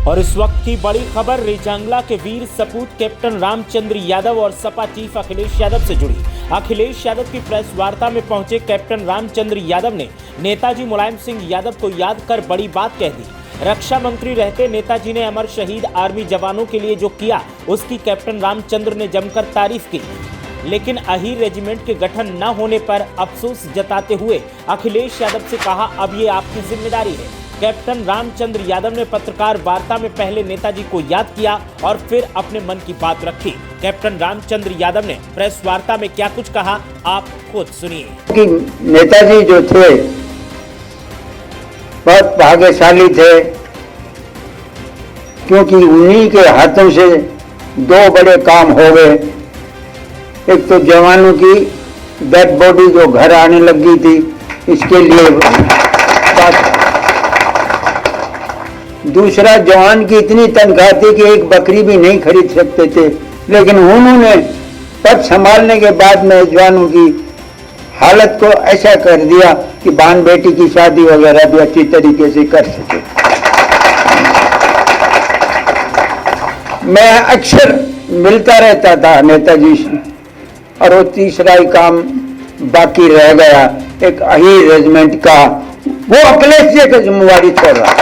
और इस वक्त की बड़ी खबर रेजांगला के वीर सपूत कैप्टन रामचंद्र यादव और सपा चीफ अखिलेश यादव से जुड़ी। अखिलेश यादव की प्रेस वार्ता में पहुंचे कैप्टन रामचंद्र यादव ने नेताजी मुलायम सिंह यादव को याद कर बड़ी बात कह दी। रक्षा मंत्री रहते नेताजी ने अमर शहीद आर्मी जवानों के लिए जो किया उसकी कैप्टन रामचंद्र ने जमकर तारीफ की, लेकिन अहीर रेजिमेंट के गठन न होने पर अफसोस जताते हुए अखिलेश यादव से कहा, अब ये आपकी जिम्मेदारी है। कैप्टन रामचंद्र यादव ने पत्रकार वार्ता में पहले नेताजी को याद किया और फिर अपने मन की बात रखी। कैप्टन रामचंद्र यादव ने प्रेस वार्ता में क्या कुछ कहा, आप खुद सुनिए। कि नेताजी जो थे बहुत भाग्यशाली थे, क्योंकि उन्हीं के हाथों से दो बड़े काम हो गए। एक तो जवानों की डेड बॉडी जो घर आने लगी थी, इसके लिए बात। दूसरा, जवान की इतनी तनख्वाह थी कि एक बकरी भी नहीं खरीद सकते थे, लेकिन उन्होंने पद संभालने के बाद में जवानों की हालत को ऐसा कर दिया कि बहन बेटी की शादी वगैरह भी अच्छी तरीके से कर सके। मैं अक्सर मिलता रहता था नेताजी से, और वो तीसरा ही काम बाकी रह गया, एक अहीर रेजिमेंट का, वो अखिलेश जी की जिम्मेवारी छोड़ रहा।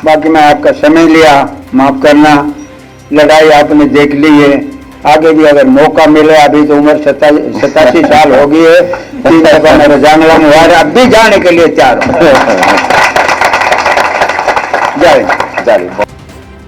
बाकी मैं आपका समय लिया, माफ करना। लड़ाई आपने देख ली है, आगे भी अगर मौका मिले, अभी तो उम्र 87 साल हो गई है, 3 दफा मेरे जांगला में हुआ, अब भी जाने के लिए तैयार हूं। जय।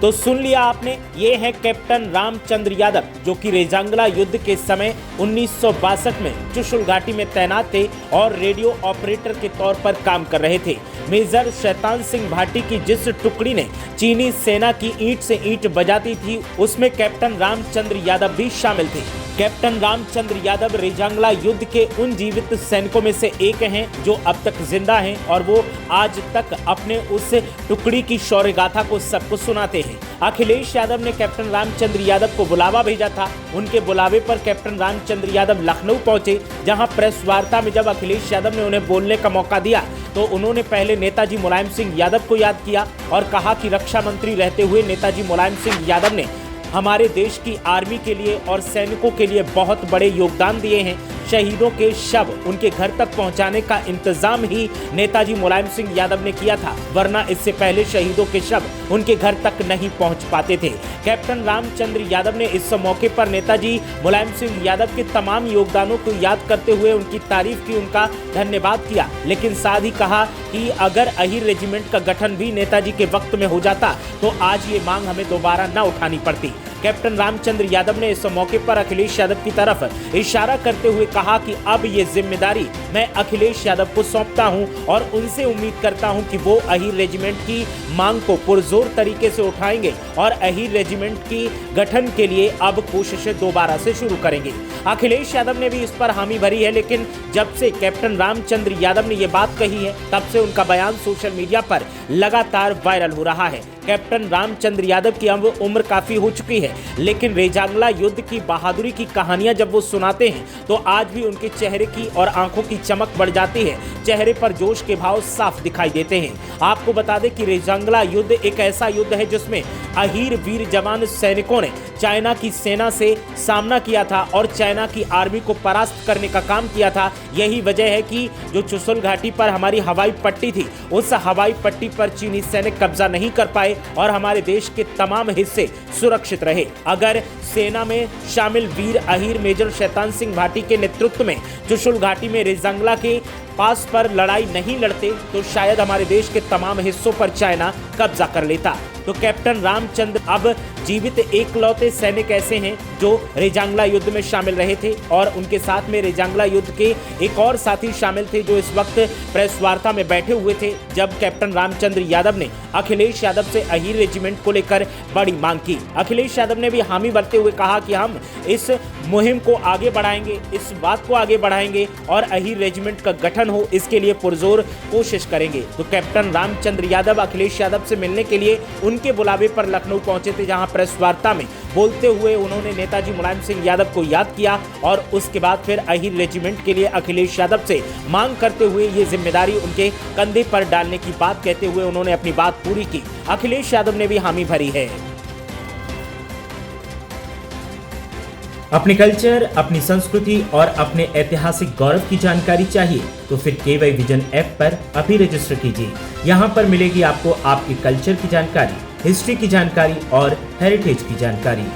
तो सुन लिया आपने, ये है कैप्टन रामचंद्र यादव, जो कि रेजांगला युद्ध के समय 1962 में चुशुल घाटी में तैनात थे और रेडियो ऑपरेटर के तौर पर काम कर रहे थे। मेजर शैतान सिंह भाटी की जिस टुकड़ी ने चीनी सेना की ईंट से ईंट बजाती थी, उसमें कैप्टन रामचंद्र यादव भी शामिल थे। कैप्टन रामचंद्र यादव रेजांगला युद्ध के उन जीवित सैनिकों में से एक हैं जो अब तक जिंदा हैं, और वो आज तक अपने उस टुकड़ी की शौर्य गाथा को सबको सुनाते हैं। अखिलेश यादव ने कैप्टन रामचंद्र यादव को बुलावा भेजा था। उनके बुलावे पर कैप्टन रामचंद्र यादव लखनऊ पहुंचे, जहां प्रेस वार्ता में जब अखिलेश यादव ने उन्हें बोलने का मौका दिया तो उन्होंने पहले नेताजी मुलायम सिंह यादव को याद किया और कहा कि रक्षा मंत्री रहते हुए नेताजी मुलायम सिंह यादव ने हमारे देश की आर्मी के लिए और सैनिकों के लिए बहुत बड़े योगदान दिए हैं। शहीदों के शव उनके घर तक पहुंचाने का इंतजाम ही नेताजी मुलायम सिंह यादव ने किया था, वरना इससे पहले शहीदों के शव उनके घर तक नहीं पहुंच पाते थे। कैप्टन रामचंद्र यादव ने इस मौके पर नेताजी मुलायम सिंह यादव के तमाम योगदानों को याद करते हुए उनकी तारीफ की, उनका धन्यवाद किया, लेकिन साथ ही कहा कि अगर अहीर रेजिमेंट का गठन भी नेताजी के वक्त में हो जाता तो आज ये मांग हमें दोबारा न उठानी पड़ती। कैप्टन रामचंद्र यादव ने इस मौके पर अखिलेश यादव की तरफ इशारा करते हुए कहा कि अब ये जिम्मेदारी मैं अखिलेश यादव को सौंपता हूं और उनसे उम्मीद करता हूं कि वो अहीर रेजिमेंट की मांग को पुरजोर तरीके से उठाएंगे और अहीर रेजिमेंट की गठन के लिए अब कोशिशें दोबारा से शुरू करेंगे। अखिलेश यादव ने भी इस पर हामी भरी है, लेकिन जब से कैप्टन रामचंद्र यादव ने ये बात कही है तब से उनका बयान सोशल मीडिया पर लगातार वायरल हो रहा है। कैप्टन रामचंद्र यादव की अब उम्र काफी हो चुकी है, लेकिन रेजांगला युद्ध की बहादुरी की कहानियां जब वो सुनाते हैं तो आज भी उनके चेहरे की और आंखों की चमक बढ़ जाती है, चेहरे पर जोश के भाव साफ दिखाई देते हैं। आपको बता दें कि रेजांगला युद्ध एक ऐसा युद्ध है जिसमें अहीर वीर जवान सैनिकों ने चाइना की सेना से सामना किया था और चाइना की आर्मी को परास्त करने का काम किया था। यही वजह है कि जो चुशुल घाटी पर हमारी हवाई पट्टी थी, उस हवाई पट्टी पर चीनी सैनिक कब्जा नहीं कर पाए और हमारे देश के तमाम हिस्से सुरक्षित रहे। अगर सेना में शामिल वीर अहीर मेजर शैतान सिंह भाटी के नेतृत्व में चुशुल घाटी में रेजांगला के पास पर लड़ाई नहीं लड़ते तो शायद हमारे देश के तमाम हिस्सों पर चाइना कब्जा कर लेता। तो कैप्टन रामचंद्र अब जीवित एकलौते सैनिक ऐसे हैं जो रेजांगला युद्ध में शामिल रहे थे, और उनके साथ में रेजांगला युद्ध के एक और साथी शामिल थे जो इस वक्त प्रेस वार्ता में बैठे हुए थे जब कैप्टन रामचंद्र यादव ने अखिलेश यादव से अहीर रेजिमेंट को लेकर बड़ी मांग की। अखिलेश यादव ने भी हामी भरते हुए कहा कि हम इस मुहिम को आगे बढ़ाएंगे, इस बात को आगे बढ़ाएंगे और अहीर रेजिमेंट का गठन हो, इसके लिए पुरजोर कोशिश करेंगे। तो कैप्टन रामचंद्र यादव अखिलेश यादव से मिलने के लिए उनके बुलावे पर लखनऊ पहुंचे थे, जहां प्रेस वार्ता में बोलते हुए उन्होंने नेताजी मुलायम सिंह यादव को याद किया और उसके बाद फिर अहीर रेजिमेंट के लिए अखिलेश यादव से मांग करते हुए ये जिम्मेदारी उनके कंधे पर डालने की बात कहते हुए उन्होंने अपनी बात पूरी की। अखिलेश यादव ने भी हामी भरी है। अपने कल्चर, अपनी संस्कृति और अपने ऐतिहासिक गौरव की जानकारी चाहिए तो फिर KY विजन ऐप पर अभी रजिस्टर कीजिए। यहाँ पर मिलेगी आपको आपके कल्चर की जानकारी, हिस्ट्री की जानकारी और हेरिटेज की जानकारी।